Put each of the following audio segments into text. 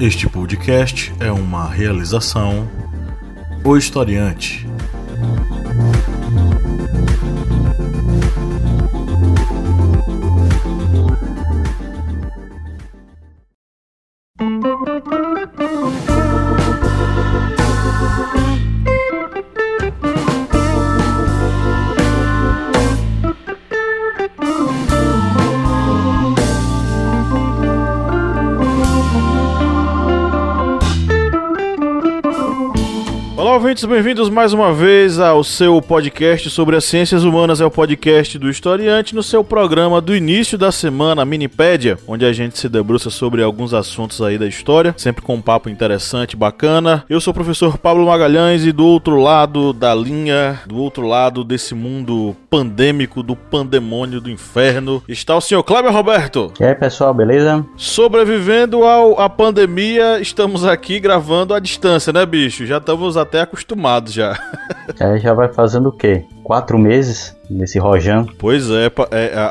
Este podcast é uma realização O Historiante. Olá, ouvintes, bem-vindos mais uma vez ao seu podcast sobre as ciências humanas, é o podcast do Historiante, no seu programa do início da semana, a Minipédia, onde a gente se debruça sobre alguns assuntos aí da história, sempre com um papo interessante, bacana. Eu sou o professor Pablo Magalhães e do outro lado da linha, do outro lado desse mundo pandêmico, do pandemônio, do inferno, está o senhor Kleber Roberto. E aí, pessoal, beleza? Sobrevivendo à pandemia, estamos aqui gravando à distância, né, bicho? Já estamos até acostumados já. Já vai fazendo o quê? 4 meses nesse rojão? Pois é,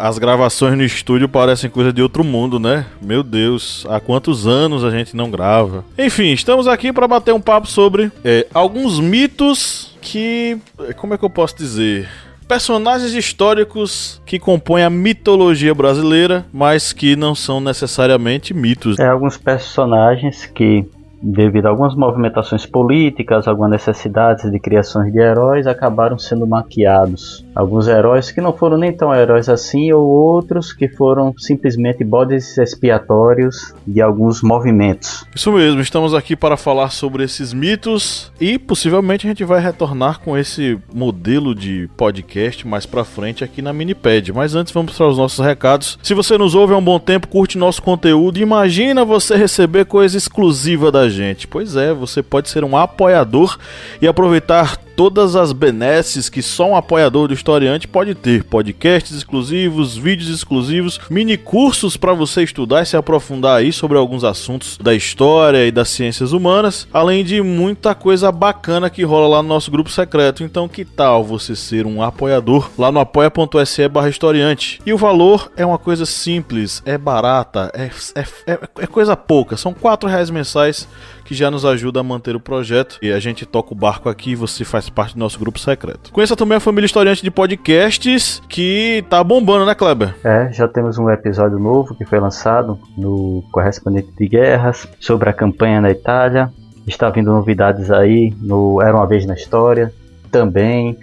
as gravações no estúdio parecem coisa de outro mundo, né? Meu Deus, há quantos anos a gente não grava? Enfim, estamos aqui para bater um papo sobre alguns mitos que... como é que eu posso dizer? Personagens históricos que compõem a mitologia brasileira, mas que não são necessariamente mitos. Alguns personagens que, devido a algumas movimentações políticas, algumas necessidades de criações de heróis, acabaram sendo maquiados. Alguns heróis que não foram nem tão heróis assim, ou outros que foram simplesmente bodes expiatórios de alguns movimentos. Isso mesmo, estamos aqui para falar sobre esses mitos e possivelmente a gente vai retornar com esse modelo de podcast mais pra frente aqui na Minipédia. Mas antes vamos para os nossos recados. Se você nos ouve há um bom tempo, curte nosso conteúdo, imagina você receber coisa exclusiva da gente. Pois é, você pode ser um apoiador e aproveitar todas as benesses que só um apoiador do Historiante pode ter. Podcasts exclusivos, vídeos exclusivos, mini cursos para você estudar e se aprofundar aí sobre alguns assuntos da história e das ciências humanas, além de muita coisa bacana que rola lá no nosso grupo secreto. Então que tal você ser um apoiador lá no apoia.se/historiante? E o valor é uma coisa simples, é barata, é coisa pouca, são R$4 mensais que já nos ajuda a manter o projeto e a gente toca o barco aqui e você faz parte do nosso grupo secreto. Conheça também a família Historiante de podcasts que tá bombando, né, Kleber? Já temos um episódio novo que foi lançado no Correspondente de Guerras sobre a campanha na Itália. Está vindo novidades aí no Era Uma Vez na História também,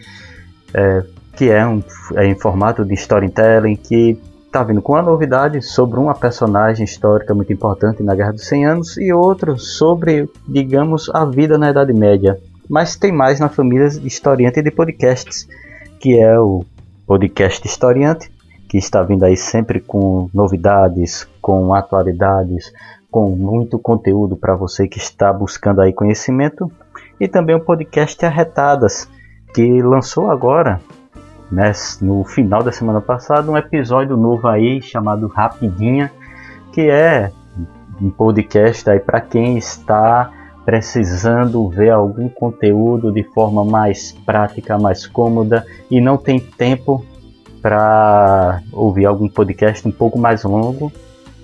que é em formato de storytelling, que está vindo com uma novidade sobre uma personagem histórica muito importante na Guerra dos 100 Anos e outro sobre, digamos, a vida na Idade Média. Mas tem mais na família Historiante de podcasts, que é o Podcast Historiante, que está vindo aí sempre com novidades, com atualidades, com muito conteúdo para você que está buscando aí conhecimento. E também o Podcast Arretadas, que lançou agora, né, no final da semana passada, um episódio novo aí chamado Rapidinha, que é um podcast aí para quem está precisando ver algum conteúdo de forma mais prática, mais cômoda e não tem tempo para ouvir algum podcast um pouco mais longo,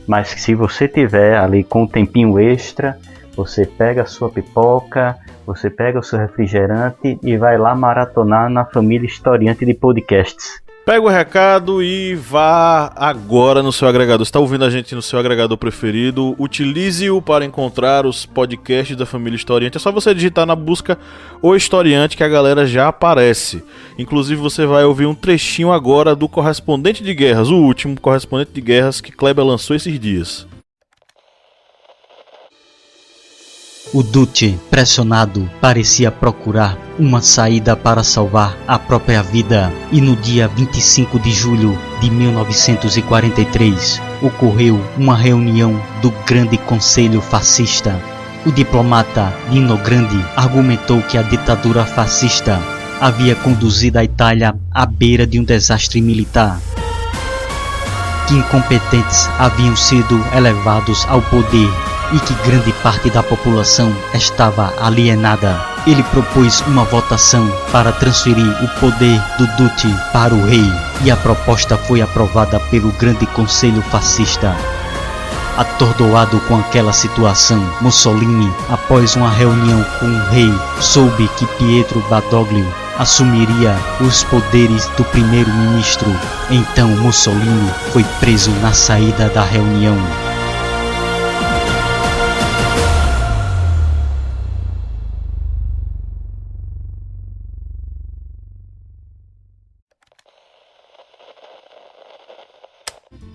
mas que se você tiver ali com um tempinho extra, você pega a sua pipoca, você pega o seu refrigerante e vai lá maratonar na família Historiante de podcasts. Pega o recado e vá agora no seu agregador. Você está ouvindo a gente no seu agregador preferido? Utilize-o para encontrar os podcasts da família Historiante. É só você digitar na busca O Historiante que a galera já aparece. Inclusive você vai ouvir um trechinho agora do Correspondente de Guerras, o último Correspondente de Guerras que Kleber lançou esses dias. O Duce, pressionado, parecia procurar uma saída para salvar a própria vida. E no dia 25 de julho de 1943, ocorreu uma reunião do Grande Conselho Fascista. O diplomata Nino Grande argumentou que a ditadura fascista havia conduzido a Itália à beira de um desastre militar, que incompetentes haviam sido elevados ao poder e que grande parte da população estava alienada. Ele propôs uma votação para transferir o poder do Duce para o rei, e a proposta foi aprovada pelo Grande Conselho Fascista. Atordoado com aquela situação, Mussolini, após uma reunião com o rei, soube que Pietro Badoglio assumiria os poderes do primeiro-ministro. Então Mussolini foi preso na saída da reunião.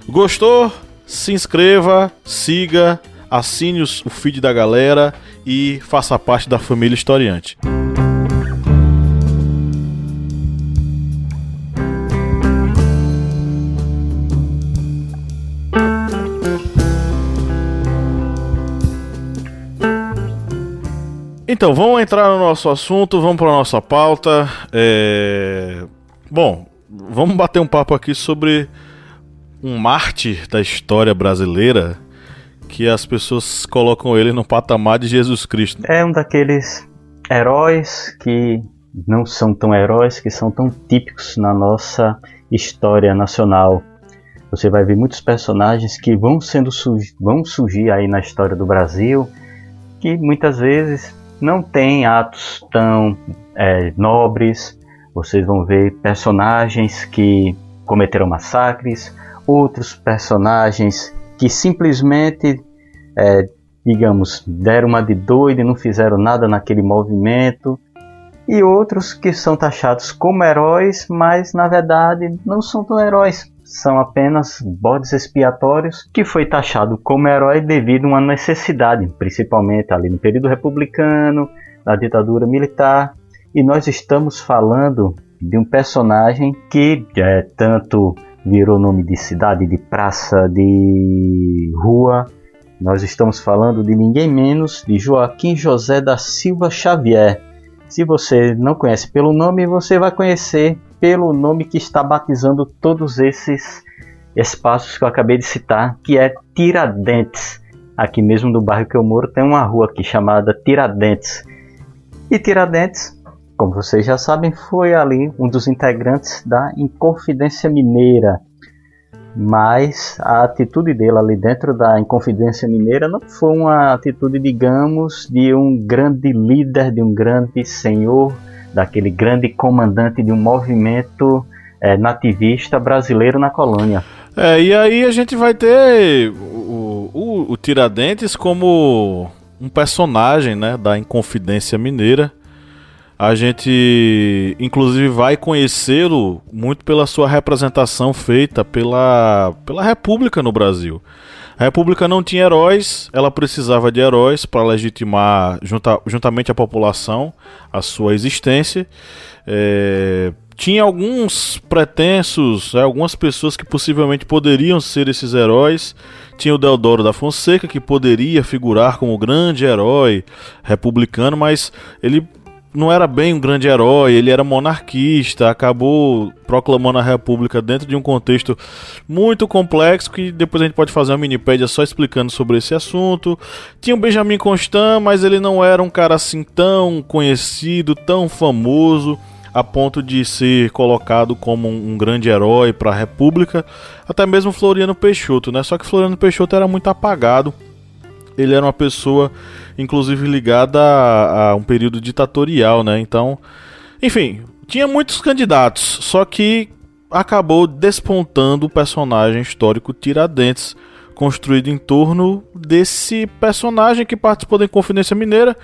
Gostou? Se inscreva, siga, assine o feed da galera e faça parte da família Historiante. Então, vamos entrar no nosso assunto, vamos para a nossa pauta. Bom, vamos bater um papo aqui sobre um mártir da história brasileira, que as pessoas colocam ele no patamar de Jesus Cristo. É um daqueles heróis que não são tão heróis, que são tão típicos na nossa história nacional. Você vai ver muitos personagens que vão surgir aí na história do Brasil, que muitas vezes não têm atos tão nobres. Vocês vão ver personagens que cometeram massacres, outros personagens que simplesmente, digamos, deram uma de doido e não fizeram nada naquele movimento, e outros que são taxados como heróis, mas na verdade não são tão heróis, são apenas bodes expiatórios que foi taxado como herói devido a uma necessidade, principalmente ali no período republicano, na ditadura militar. E nós estamos falando de um personagem que tanto virou nome de cidade, de praça, de rua. Nós estamos falando de ninguém menos de Joaquim José da Silva Xavier. Se você não conhece pelo nome, você vai conhecer pelo nome que está batizando todos esses espaços que eu acabei de citar, que é Tiradentes. Aqui mesmo do bairro que eu moro tem uma rua aqui chamada Tiradentes. E Tiradentes, como vocês já sabem, foi ali um dos integrantes da Inconfidência Mineira. Mas a atitude dele ali dentro da Inconfidência Mineira não foi uma atitude, digamos, de um grande líder, de um grande senhor, daquele grande comandante de um movimento nativista brasileiro na colônia. E aí a gente vai ter o Tiradentes como um personagem, né, da Inconfidência Mineira. A gente, inclusive, vai conhecê-lo muito pela sua representação feita pela República no Brasil. A República não tinha heróis, ela precisava de heróis para legitimar, juntamente à população, a sua existência. Tinha alguns pretensos, algumas pessoas que possivelmente poderiam ser esses heróis. Tinha o Deodoro da Fonseca, que poderia figurar como grande herói republicano, mas ele não era bem um grande herói, ele era monarquista, acabou proclamando a república dentro de um contexto muito complexo, que depois a gente pode fazer uma minipédia só explicando sobre esse assunto. Tinha o Benjamin Constant, mas ele não era um cara assim tão conhecido, tão famoso, a ponto de ser colocado como um grande herói para a república. Até mesmo Floriano Peixoto, né? Só que Floriano Peixoto era muito apagado. Ele era uma pessoa, inclusive, ligada a um período ditatorial, né? Então, enfim, tinha muitos candidatos, só que acabou despontando o personagem histórico Tiradentes, construído em torno desse personagem que participou da Inconfidência Mineira,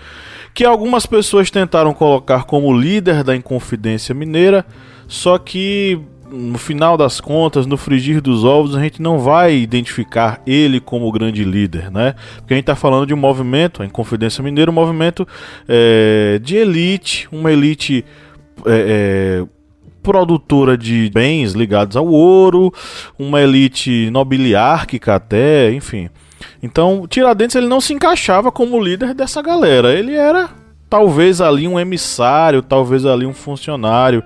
que algumas pessoas tentaram colocar como líder da Inconfidência Mineira, só que no final das contas, no frigir dos ovos, a gente não vai identificar ele como o grande líder, né? Porque a gente está falando de um movimento, a Inconfidência Mineira, um movimento de elite, uma elite produtora de bens ligados ao ouro, uma elite nobiliárquica até, enfim. Então, Tiradentes ele não se encaixava como líder dessa galera. Ele era talvez ali um emissário, talvez ali um funcionário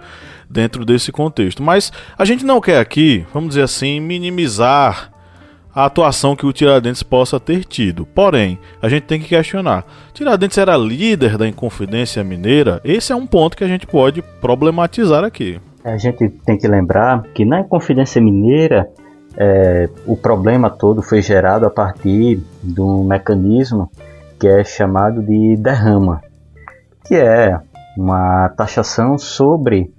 dentro desse contexto. Mas a gente não quer aqui, vamos dizer assim, minimizar a atuação que o Tiradentes possa ter tido. Porém, a gente tem que questionar. Tiradentes era líder da Inconfidência Mineira? Esse é um ponto que a gente pode problematizar aqui. A gente tem que lembrar que na Inconfidência Mineira o problema todo foi gerado a partir de um mecanismo que é chamado de derrama, que é uma taxação sobre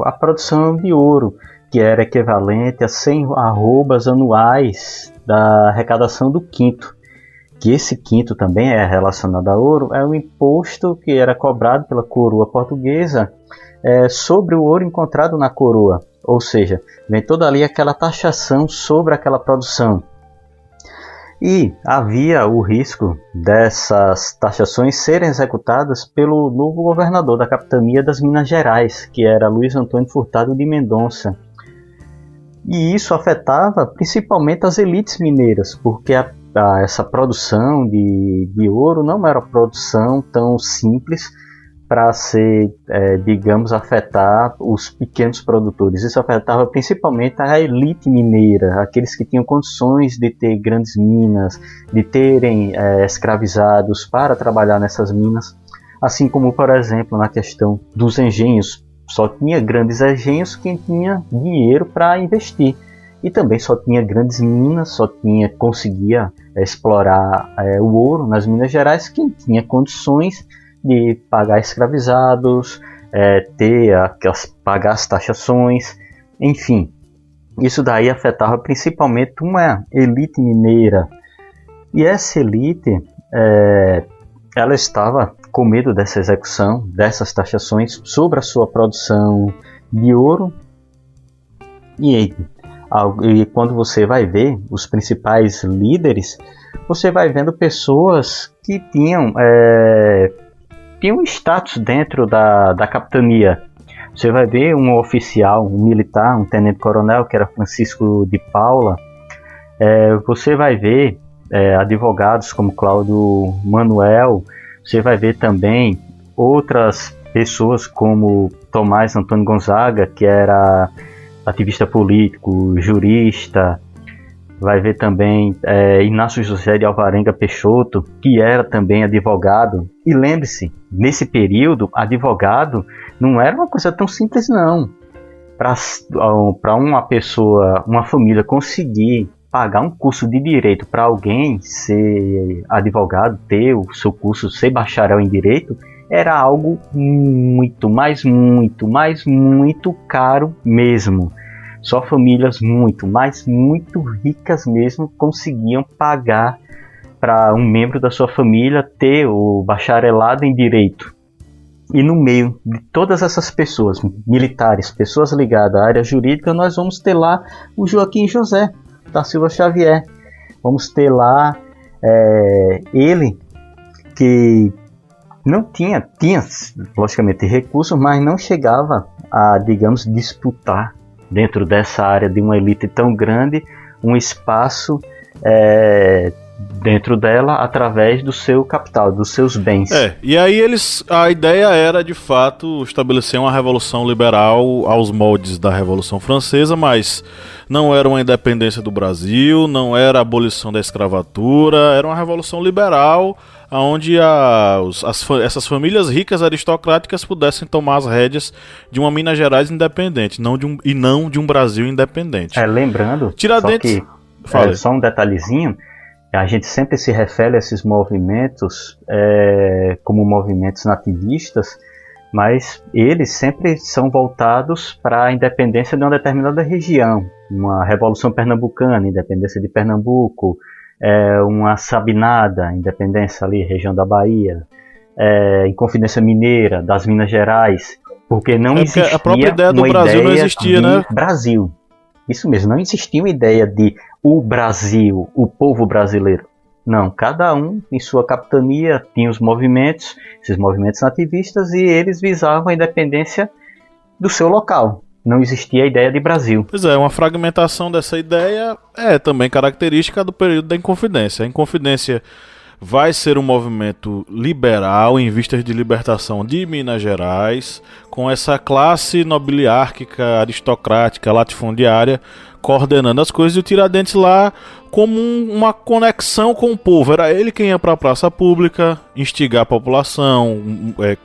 a produção de ouro, que era equivalente a 100 arrobas anuais da arrecadação do quinto. Que esse quinto também é relacionado a ouro, é um imposto que era cobrado pela coroa portuguesa sobre o ouro encontrado na coroa. Ou seja, vem toda ali aquela taxação sobre aquela produção. E havia o risco dessas taxações serem executadas pelo novo governador da capitania das Minas Gerais, que era Luiz Antônio Furtado de Mendonça. E isso afetava principalmente as elites mineiras, porque essa produção de ouro não era produção tão simples para ser, digamos, afetar os pequenos produtores. Isso afetava principalmente a elite mineira, aqueles que tinham condições de ter grandes minas, de terem escravizados para trabalhar nessas minas, assim como, por exemplo, na questão dos engenhos. Só tinha grandes engenhos quem tinha dinheiro para investir. E também só tinha grandes minas, conseguia explorar o ouro nas Minas Gerais quem tinha condições de pagar escravizados, pagar as taxações, enfim. Isso daí afetava principalmente uma elite mineira. E essa elite, ela estava com medo dessa execução, dessas taxações sobre a sua produção de ouro. E quando você vai ver os principais líderes, você vai vendo pessoas que tinham status dentro da capitania. Você vai ver um oficial, um militar, um tenente-coronel, que era Francisco de Paula. Você vai ver advogados como Cláudio Manuel. Você vai ver também outras pessoas como Tomás Antônio Gonzaga, que era ativista político, jurista. Vai ver também Inácio José de Alvarenga Peixoto, que era também advogado. E lembre-se, nesse período, advogado não era uma coisa tão simples não. Para uma pessoa, uma família conseguir pagar um curso de direito para alguém ser advogado, ter o seu curso, ser bacharel em direito, era algo muito, mas muito, mas muito caro mesmo. Só famílias muito, mas muito ricas mesmo conseguiam pagar para um membro da sua família ter o bacharelado em direito. E no meio de todas essas pessoas, militares, pessoas ligadas à área jurídica, nós vamos ter lá o Joaquim José da Silva Xavier. Vamos ter lá ele que não tinha logicamente recursos, mas não chegava a, digamos, disputar dentro dessa área de uma elite tão grande um espaço dentro dela através do seu capital, dos seus bens. E aí a ideia era de fato estabelecer uma revolução liberal aos moldes da Revolução Francesa, mas não era uma independência do Brasil, não era a abolição da escravatura, era uma revolução liberal onde essas famílias ricas aristocráticas pudessem tomar as rédeas de uma Minas Gerais independente, não de um Brasil independente. Lembrando, Tiradentes, só um detalhezinho, a gente sempre se refere a esses movimentos como movimentos nativistas, mas eles sempre são voltados para a independência de uma determinada região. Uma Revolução Pernambucana, independência de Pernambuco, uma Sabinada, independência ali, região da Bahia, Inconfidência Mineira, das Minas Gerais, porque não existia a própria ideia do Brasil não existia, né? Brasil. Isso mesmo, não existia uma ideia de o Brasil, o povo brasileiro. Não, cada um em sua capitania tinha os movimentos, esses movimentos nativistas, e eles visavam a independência do seu local. Não existia a ideia de Brasil. Pois uma fragmentação dessa ideia é também característica do período da Inconfidência. A Inconfidência vai ser um movimento liberal em vistas de libertação de Minas Gerais, com essa classe nobiliárquica, aristocrática, latifundiária, coordenando as coisas, e o Tiradentes lá como uma conexão com o povo. Era ele quem ia para a praça pública, instigar a população,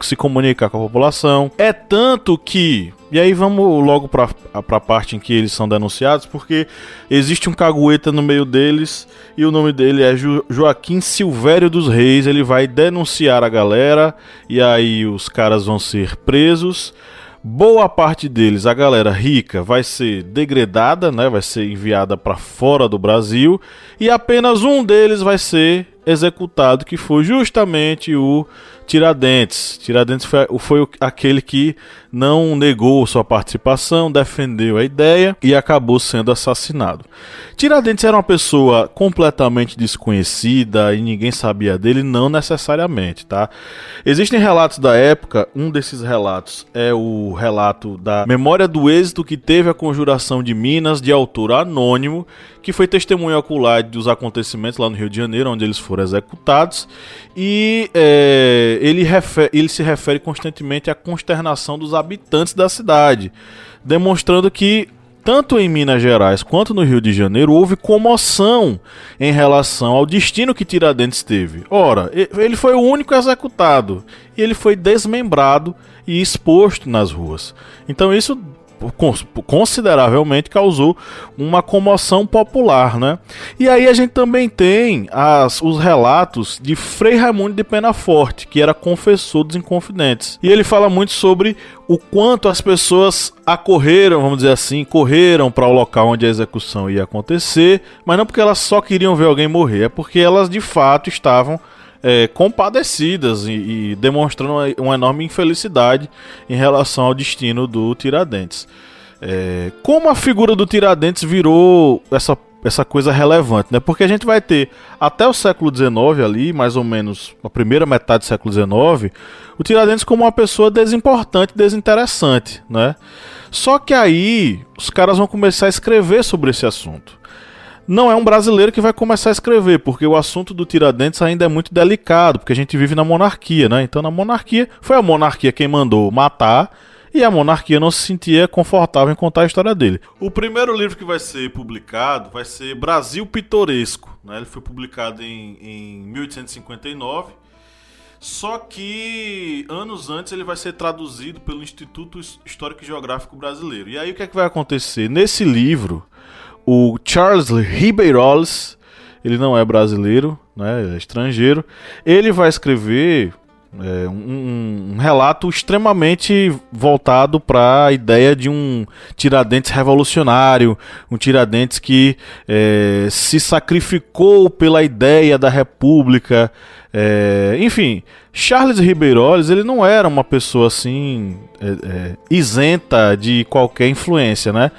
se comunicar com a população. É tanto que... E aí vamos logo para a parte em que eles são denunciados, porque existe um cagueta no meio deles, e o nome dele é Joaquim Silvério dos Reis. Ele vai denunciar a galera, e aí os caras vão ser presos. Boa parte deles, a galera rica, vai ser degradada, né? Vai ser enviada para fora do Brasil, e apenas um deles vai ser executado, que foi justamente o Tiradentes. Tiradentes foi aquele que não negou sua participação, defendeu a ideia e acabou sendo assassinado. Tiradentes era uma pessoa completamente desconhecida e ninguém sabia dele, não necessariamente, tá? Existem relatos da época, um desses relatos é o relato da memória do êxito que teve a conjuração de Minas, de autor anônimo, que foi testemunho ocular dos acontecimentos lá no Rio de Janeiro, onde eles foram executados, e ele se refere constantemente à consternação dos habitantes da cidade, demonstrando que tanto em Minas Gerais quanto no Rio de Janeiro houve comoção em relação ao destino que Tiradentes teve. Ora, ele foi o único executado e ele foi desmembrado e exposto nas ruas. Então isso consideravelmente causou uma comoção popular, né? E aí a gente também tem os relatos de Frei Raimundo de Penaforte, que era confessor dos Inconfidentes. E ele fala muito sobre o quanto as pessoas acorreram, vamos dizer assim, correram para o local onde a execução ia acontecer, mas não porque elas só queriam ver alguém morrer, é porque elas de fato estavam compadecidas e demonstrando uma enorme infelicidade em relação ao destino do Tiradentes. Como a figura do Tiradentes virou essa coisa relevante, né? Porque a gente vai ter até o século XIX ali, mais ou menos a primeira metade do século XIX, o Tiradentes como uma pessoa desimportante, desinteressante, né? Só que aí os caras vão começar a escrever sobre esse assunto. Não é um brasileiro que vai começar a escrever, porque o assunto do Tiradentes ainda é muito delicado, porque a gente vive na monarquia, né? Então na monarquia, foi a monarquia quem mandou matar, e a monarquia não se sentia confortável em contar a história dele. O primeiro livro que vai ser publicado vai ser Brasil Pitoresco, né? Ele foi publicado em 1859, só que anos antes ele vai ser traduzido pelo Instituto Histórico e Geográfico Brasileiro. E aí o que é que vai acontecer? Nesse livro, o Charles Ribeiroles, ele não é brasileiro, né, ele é estrangeiro, ele vai escrever um relato extremamente voltado para a ideia de um Tiradentes revolucionário, um Tiradentes que se sacrificou pela ideia da república. Enfim, Charles Ribeiroles, ele não era uma pessoa assim isenta de qualquer influência, né?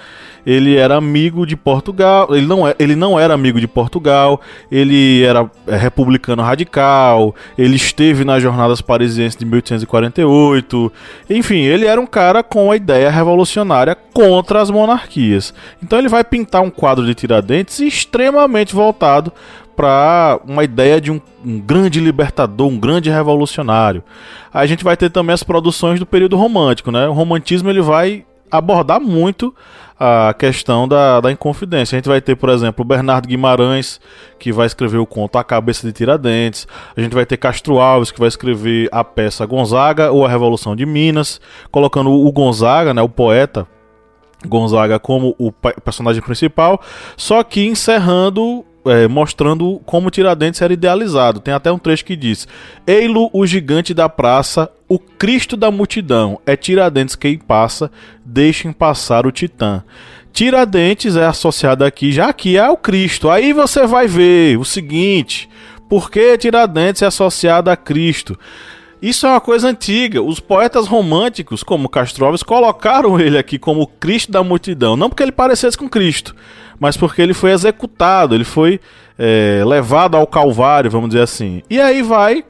Ele era amigo de Portugal, ele não era amigo de Portugal, ele era republicano radical, ele esteve nas jornadas parisienses de 1848, enfim, ele era um cara com a ideia revolucionária contra as monarquias. Então ele vai pintar um quadro de Tiradentes extremamente voltado para uma ideia de um grande libertador, um grande revolucionário. Aí a gente vai ter também as produções do período romântico, né? O romantismo ele vai abordar muito a questão da Inconfidência. A gente vai ter, por exemplo, o Bernardo Guimarães, que vai escrever o conto A Cabeça de Tiradentes. A gente vai ter Castro Alves, que vai escrever a peça Gonzaga ou a Revolução de Minas, colocando o Gonzaga, né, o poeta Gonzaga, como o personagem principal, só que encerrando, mostrando como Tiradentes era idealizado. Tem até um trecho que diz: "Ei-lo o gigante da praça, o Cristo da multidão, é Tiradentes quem passa, deixem passar o titã." Tiradentes é associado aqui, já que é o Cristo. Aí você vai ver o seguinte: por que Tiradentes é associado a Cristo? Isso é uma coisa antiga. Os poetas românticos, como Castro Alves, colocaram ele aqui como o Cristo da multidão. Não porque ele parecesse com Cristo, mas porque ele foi executado, ele foi levado ao Calvário, vamos dizer assim. E aí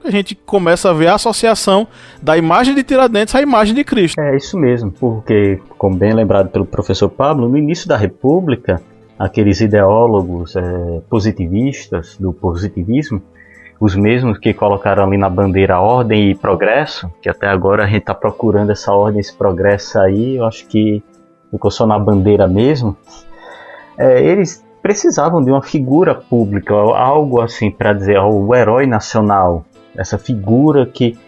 a gente começa a ver a associação da imagem de Tiradentes à imagem de Cristo. É isso mesmo, porque, como bem lembrado pelo professor Pablo, no início da República, aqueles ideólogos positivistas do positivismo, os mesmos que colocaram ali na bandeira ordem e progresso, que até agora a gente está procurando essa ordem e esse progresso aí, eu acho que ficou só na bandeira mesmo. eles precisavam de uma figura pública, algo assim para dizer, o herói nacional, essa figura que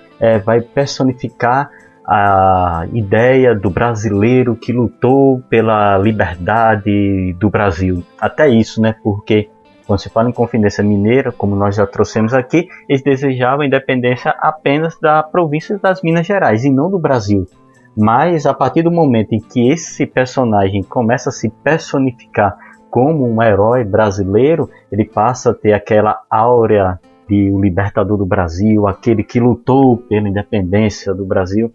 vai personificar a ideia do brasileiro que lutou pela liberdade do Brasil. Até isso, né? Porque quando se fala em Confidência Mineira, como nós já trouxemos aqui, eles desejavam a independência apenas da província das Minas Gerais e não do Brasil. Mas a partir do momento em que esse personagem começa a se personificar como um herói brasileiro, ele passa a ter aquela áurea de o libertador do Brasil, aquele que lutou pela independência do Brasil.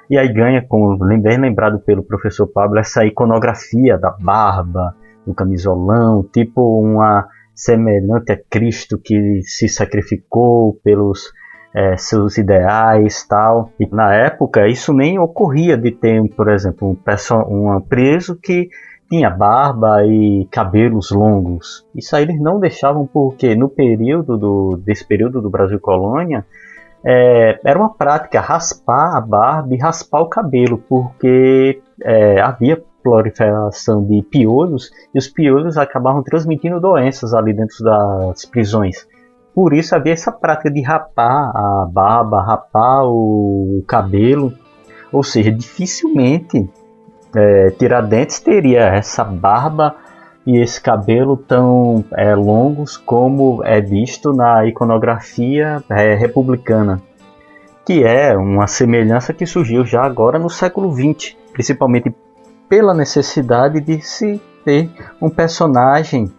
E aí ganha, como bem lembrado pelo professor Pablo, essa iconografia da barba, do camisolão, tipo uma semelhante a Cristo que se sacrificou pelos seus ideais, tal. E na época isso nem ocorria de ter, por exemplo, um preso que tinha barba e cabelos longos. Isso aí eles não deixavam, porque no desse período do Brasil Colônia, era uma prática raspar a barba e raspar o cabelo, porque havia proliferação de piolhos, e os piolhos acabavam transmitindo doenças ali dentro das prisões. Por isso havia essa prática de rapar a barba, rapar o cabelo, ou seja, dificilmente Tiradentes teria essa barba e esse cabelo tão longos como é visto na iconografia republicana, que é uma semelhança que surgiu já agora no século XX, principalmente pela necessidade de se ter um personagem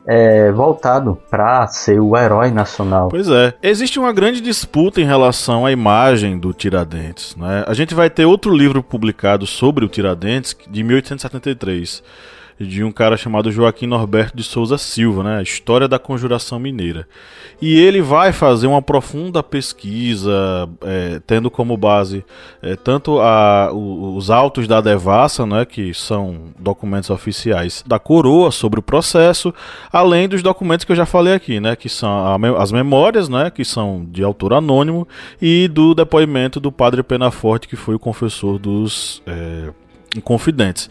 voltado para ser o herói nacional. Pois é, existe uma grande disputa em relação à imagem do Tiradentes, né? A gente vai ter outro livro publicado sobre o Tiradentes, de 1873, de um cara chamado Joaquim Norberto de Souza Silva, né? A História da Conjuração Mineira. E ele vai fazer uma profunda pesquisa, tendo como base tanto os autos da devassa, né? Que são documentos oficiais da coroa sobre o processo, além dos documentos que eu já falei aqui, né? Que são as memórias, né? Que são de autor anônimo, e do depoimento do padre Penaforte, que foi o confessor dos Inconfidentes.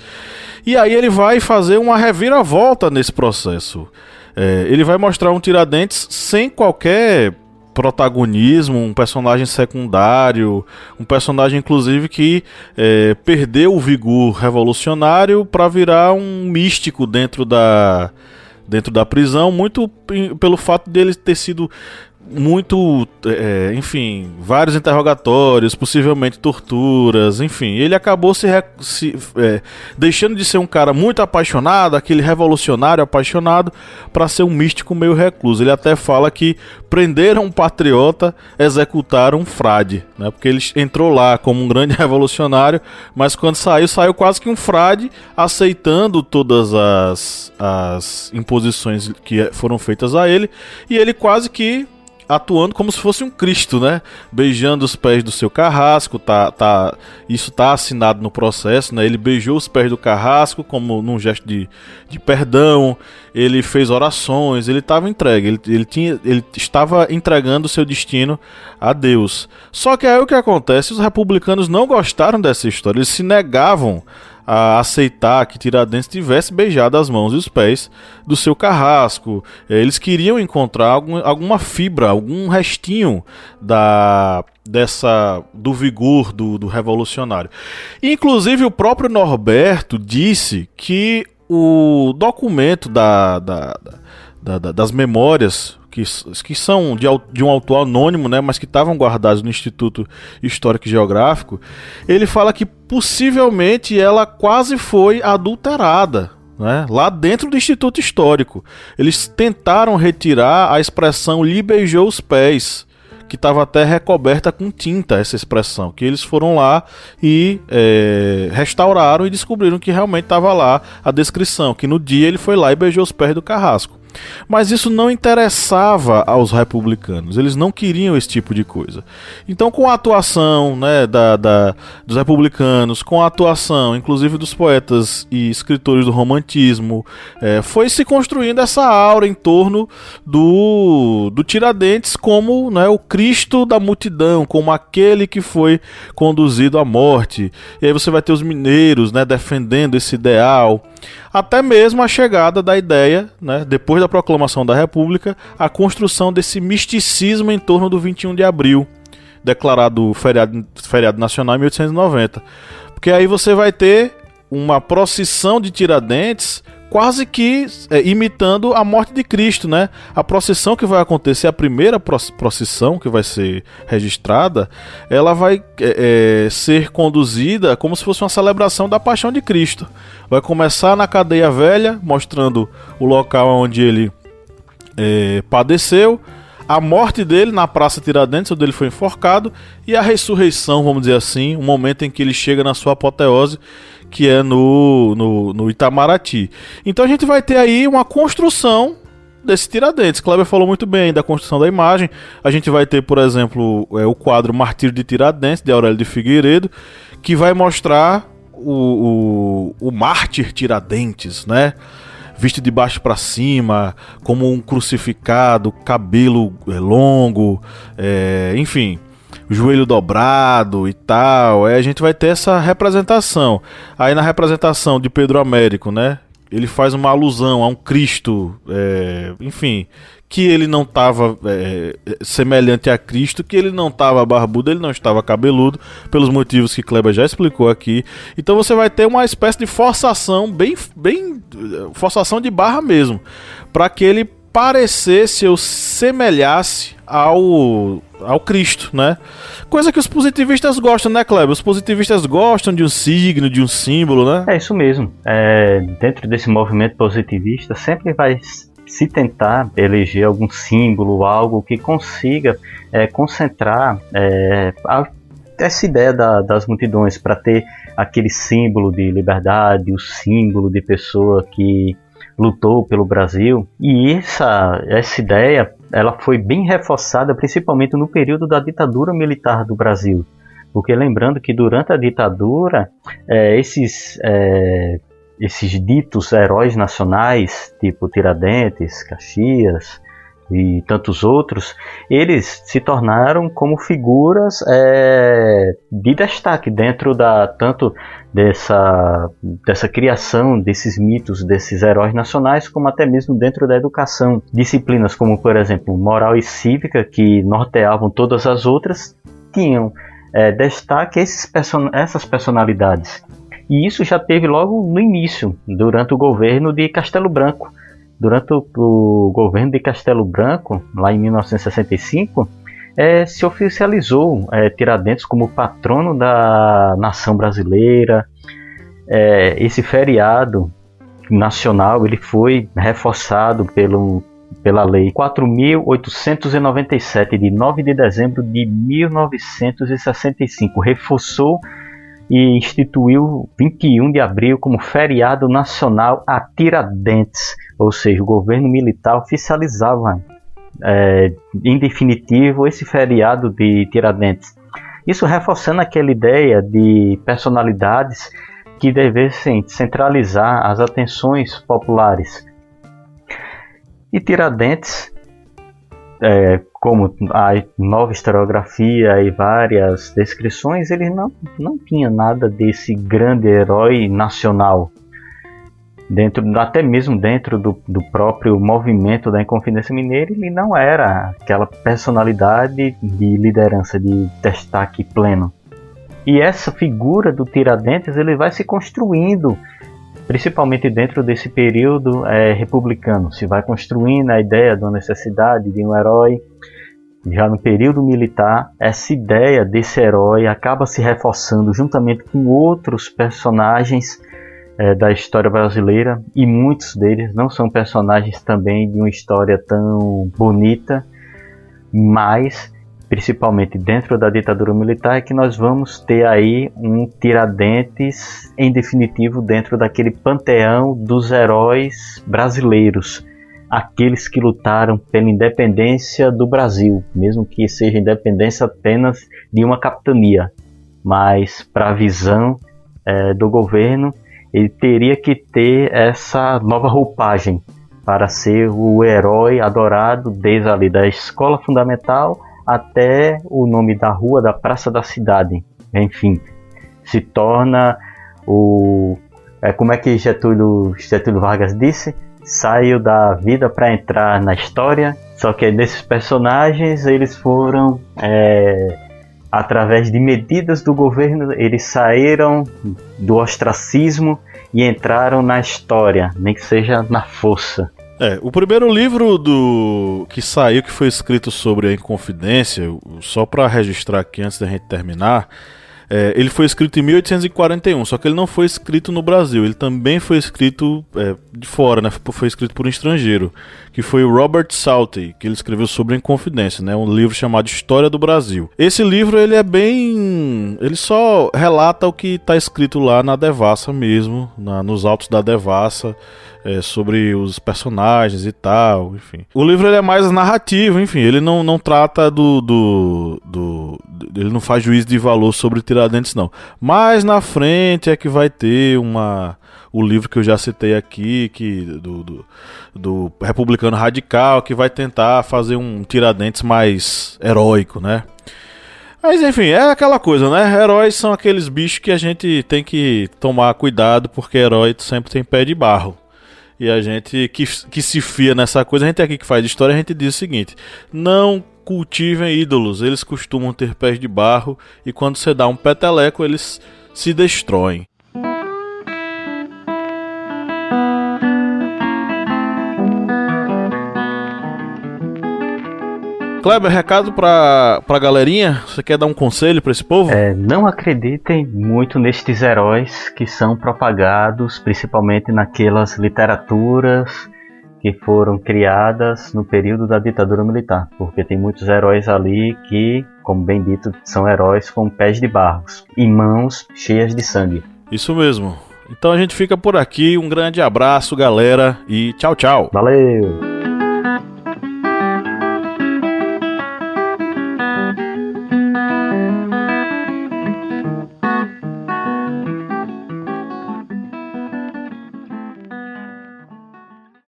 E aí ele vai fazer uma reviravolta nesse processo. Ele vai mostrar um Tiradentes sem qualquer protagonismo, um personagem secundário, um personagem inclusive que perdeu o vigor revolucionário para virar um místico dentro da prisão, muito pelo fato dele ter sido muito, enfim, vários interrogatórios, possivelmente torturas, enfim, ele acabou deixando de ser um cara muito apaixonado, aquele revolucionário apaixonado, para ser um místico meio recluso. Ele até fala que prenderam um patriota, executaram um frade, né? Porque ele entrou lá como um grande revolucionário, mas quando saiu quase que um frade, aceitando todas as imposições que foram feitas a ele, e ele quase que atuando como se fosse um Cristo, né? Beijando os pés do seu carrasco, isso tá assinado no processo, né? Ele beijou os pés do carrasco como num gesto de perdão, ele fez orações, ele estava entregue, ele estava entregando o seu destino a Deus. Só que aí o que acontece? Os republicanos não gostaram dessa história, eles se negavam a aceitar que Tiradentes tivesse beijado as mãos e os pés do seu carrasco. Eles queriam encontrar alguma fibra, algum restinho do vigor do revolucionário. Inclusive o próprio Norberto disse que o documento das memórias, que são de um autor anônimo, né, mas que estavam guardados no Instituto Histórico e Geográfico, ele fala que possivelmente ela quase foi adulterada, né, lá dentro do Instituto Histórico. Eles tentaram retirar a expressão "lhe beijou os pés", que estava até recoberta com tinta, essa expressão, que eles foram lá e restauraram e descobriram que realmente estava lá a descrição, que no dia ele foi lá e beijou os pés do carrasco. Mas isso não interessava aos republicanos, eles não queriam esse tipo de coisa. Então, com a atuação, né, dos republicanos, com a atuação inclusive dos poetas e escritores do romantismo, foi se construindo essa aura em torno do Tiradentes como, né, o Cristo da multidão, como aquele que foi conduzido à morte. E aí você vai ter os mineiros, né, defendendo esse ideal. até mesmo a chegada da ideia, né, depois da proclamação da República, a construção desse misticismo em torno do 21 de abril, declarado feriado nacional em 1890. Porque aí você vai ter uma procissão de Tiradentes quase que imitando a morte de Cristo, né? A procissão que vai acontecer, a primeira procissão que vai ser registrada, ela vai ser conduzida como se fosse uma celebração da paixão de Cristo. Vai começar na cadeia velha, mostrando o local onde ele padeceu, a morte dele na Praça Tiradentes, onde ele foi enforcado, e a ressurreição, vamos dizer assim, o momento em que ele chega na sua apoteose, que é no Itamaraty. Então a gente vai ter aí uma construção desse Tiradentes. Kleber falou muito bem da construção da imagem. A gente vai ter, por exemplo, o quadro Martírio de Tiradentes, de Aurélio de Figueiredo, que vai mostrar o mártir Tiradentes, né? Visto de baixo para cima, como um crucificado, cabelo longo, enfim, joelho dobrado e tal. Aí a gente vai ter essa representação. Aí na representação de Pedro Américo, né, ele faz uma alusão a um Cristo, enfim, que ele não estava semelhante a Cristo, que ele não estava barbudo, ele não estava cabeludo, pelos motivos que Kleber já explicou aqui. Então você vai ter uma espécie de forçação, bem forçação de barra mesmo, para que ele parecesse ou semelhasse ao Cristo, né? Coisa que os positivistas gostam, né, Kleber? Os positivistas gostam de um signo, de um símbolo, né? É isso mesmo. Dentro desse movimento positivista, sempre vai se tentar eleger algum símbolo, algo que consiga concentrar essa ideia das multidões, para ter aquele símbolo de liberdade, o símbolo de pessoa que lutou pelo Brasil. E essa ideia, ela foi bem reforçada principalmente no período da ditadura militar do Brasil, porque lembrando que durante a ditadura esses ditos heróis nacionais, tipo Tiradentes, Caxias e tantos outros, eles se tornaram como figuras de destaque dentro tanto dessa criação desses mitos, desses heróis nacionais, como até mesmo dentro da educação. Disciplinas como, por exemplo, moral e cívica, que norteavam todas as outras, tinham destaque essas personalidades. E isso já teve logo no início, durante o governo de Castelo Branco. Durante o governo de Castelo Branco, lá em 1965, se oficializou Tiradentes como patrono da nação brasileira. Esse feriado nacional ele foi reforçado pela Lei 4.897, de 9 de dezembro de 1965. Reforçou e instituiu 21 de abril como feriado nacional a Tiradentes, ou seja, o governo militar oficializava em definitivo esse feriado de Tiradentes. Isso reforçando aquela ideia de personalidades que devessem centralizar as atenções populares. E Tiradentes, como a nova historiografia e várias descrições, ele não tinha nada desse grande herói nacional. Até mesmo dentro do próprio movimento da Inconfidência Mineira, ele não era aquela personalidade de liderança, de destaque pleno. E essa figura do Tiradentes ele vai se construindo, principalmente dentro desse período republicano. Se vai construindo a ideia da necessidade de um herói. Já no período militar, essa ideia desse herói acaba se reforçando juntamente com outros personagens da história brasileira, e muitos deles não são personagens também de uma história tão bonita, mas principalmente dentro da ditadura militar é que nós vamos ter aí um Tiradentes em definitivo dentro daquele panteão dos heróis brasileiros, aqueles que lutaram pela independência do Brasil, mesmo que seja independência apenas de uma capitania, mas para a visão do governo ele teria que ter essa nova roupagem para ser o herói adorado desde ali da escola fundamental até o nome da rua, da praça da cidade. Enfim, se torna como é que Getúlio Vargas disse? Saiu da vida para entrar na história. Só que nesses personagens eles foram, através de medidas do governo, eles saíram do ostracismo e entraram na história, nem que seja na força. O primeiro livro que saiu, que foi escrito sobre a Inconfidência, só para registrar aqui antes da gente terminar, ele foi escrito em 1841, só que ele não foi escrito no Brasil, ele também foi escrito de fora, né? Foi escrito por um estrangeiro, que foi o Robert Southey, que ele escreveu sobre a Inconfidência, né? Um livro chamado História do Brasil. Esse livro ele ele só relata o que está escrito lá na Devassa mesmo, nos autos da Devassa, sobre os personagens e tal, enfim. O livro ele é mais narrativo, enfim, ele não trata ele não faz juízo de valor sobre Tiradentes, não. Mas na frente é que vai ter o livro que eu já citei aqui, do Republicano Radical, que vai tentar fazer um Tiradentes mais heróico, né? Mas enfim, é aquela coisa, né? Heróis são aqueles bichos que a gente tem que tomar cuidado, porque herói sempre tem pé de barro. E a gente que se fia nessa coisa, a gente aqui que faz história, a gente diz o seguinte: não cultivem ídolos, eles costumam ter pés de barro e quando você dá um peteleco, eles se destroem. Kleber, recado pra galerinha? Você quer dar um conselho pra esse povo? Não acreditem muito nestes heróis que são propagados, principalmente naquelas literaturas que foram criadas no período da ditadura militar, porque tem muitos heróis ali que, como bem dito, são heróis com pés de barro e mãos cheias de sangue. Isso mesmo. Então a gente fica por aqui, um grande abraço, galera, e tchau, tchau. Valeu!